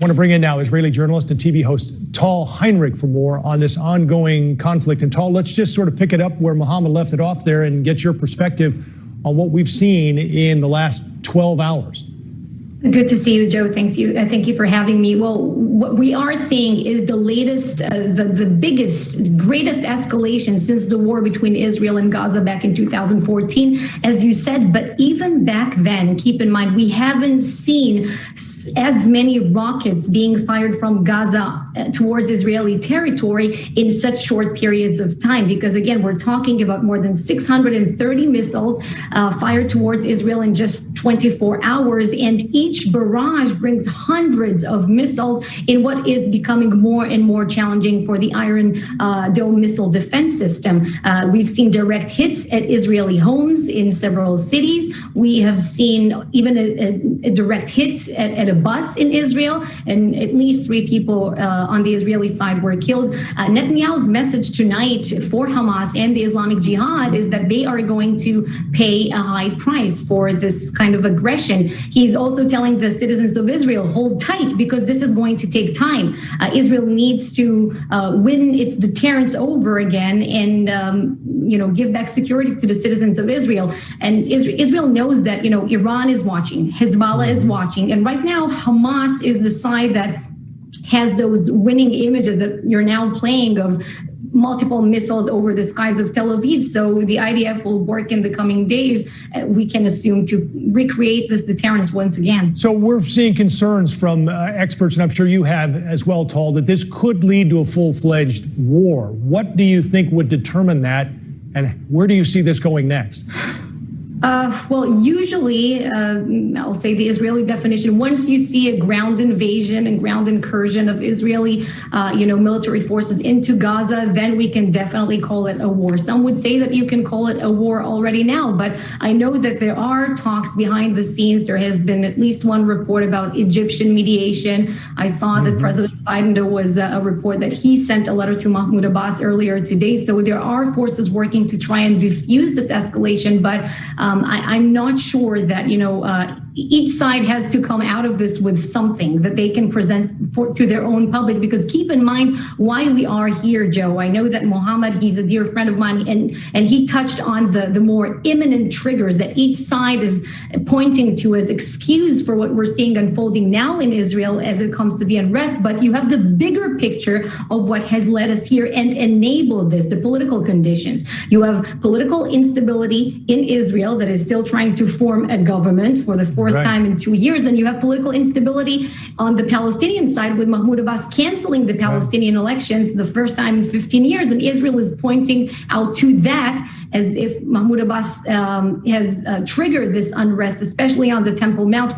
want to bring in now Israeli journalist and TV host Tal Heinrich for more on this ongoing conflict. And Tal, let's just sort of pick it up where Mohammed left it off there and get your perspective on what we've seen in the last 12 hours. Good to see you, Joe. Thank you for having me. Well, what we are seeing is the latest, the biggest, greatest escalation since the war between Israel and Gaza back in 2014, as you said. But even back then, keep in mind, we haven't seen as many rockets being fired from Gaza towards Israeli territory in such short periods of time. Because again, we're talking about more than 630 missiles fired towards Israel in just 24 hours. And each barrage brings hundreds of missiles in what is becoming more and more challenging for the Iron Dome missile defense system. We've seen direct hits at Israeli homes in several cities. We have seen even a direct hit at a bus in Israel, and at least 3 people on the Israeli side were killed. Netanyahu's message tonight for Hamas and the Islamic Jihad is that they are going to pay a high price for this kind of aggression. He's also telling the citizens of Israel, hold tight, because this is going to take time. Israel needs to win its deterrence over again and give back security to the citizens of Israel. And Israel knows that Iran is watching, Hezbollah is watching, and right now Hamas is the side that has those winning images that you're now playing of multiple missiles over the skies of Tel Aviv. So the IDF will work in the coming days, we can assume, to recreate this deterrence once again. So we're seeing concerns from experts, and I'm sure you have as well, Tal, that this could lead to a full-fledged war. What do you think would determine that, and where do you see this going next? Well, usually, I'll say the Israeli definition, once you see a ground invasion and ground incursion of Israeli, military forces into Gaza, then we can definitely call it a war. Some would say that you can call it a war already now, but I know that there are talks behind the scenes. There has been at least one report about Egyptian mediation. I saw that President Biden, there was a report that he sent a letter to Mahmoud Abbas earlier today. So there are forces working to try and diffuse this escalation, but I'm not sure that, each side has to come out of this with something that they can present to their own public, because keep in mind why we are here, Joe. I know that Mohammed, he's a dear friend of mine, and he touched on the more imminent triggers that each side is pointing to as excuse for what we're seeing unfolding now in Israel as it comes to the unrest. But you have the bigger picture of what has led us here and enabled this, the political conditions. You have political instability in Israel that is still trying to form a government for the fourth time in 2 years. And you have political instability on the Palestinian side with Mahmoud Abbas canceling the Palestinian elections the first time in 15 years. And Israel is pointing out to that as if Mahmoud Abbas has triggered this unrest, especially on the Temple Mount,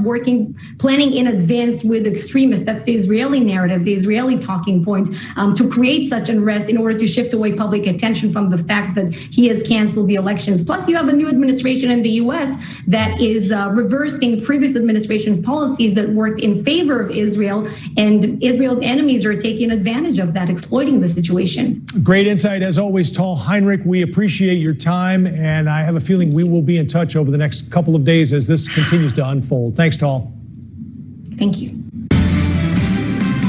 planning in advance with extremists. That's the Israeli narrative, the Israeli talking point, to create such unrest in order to shift away public attention from the fact that he has canceled the elections. Plus, you have a new administration in the U.S. that is reversing previous administration's policies that worked in favor of Israel, and Israel's enemies are taking advantage of that, exploiting the situation. Great insight, as always, Tal Heinrich. We appreciate your time, and I have a feeling we will be in touch over the next couple of days as this continues to unfold. Thanks, Tal. Thank you.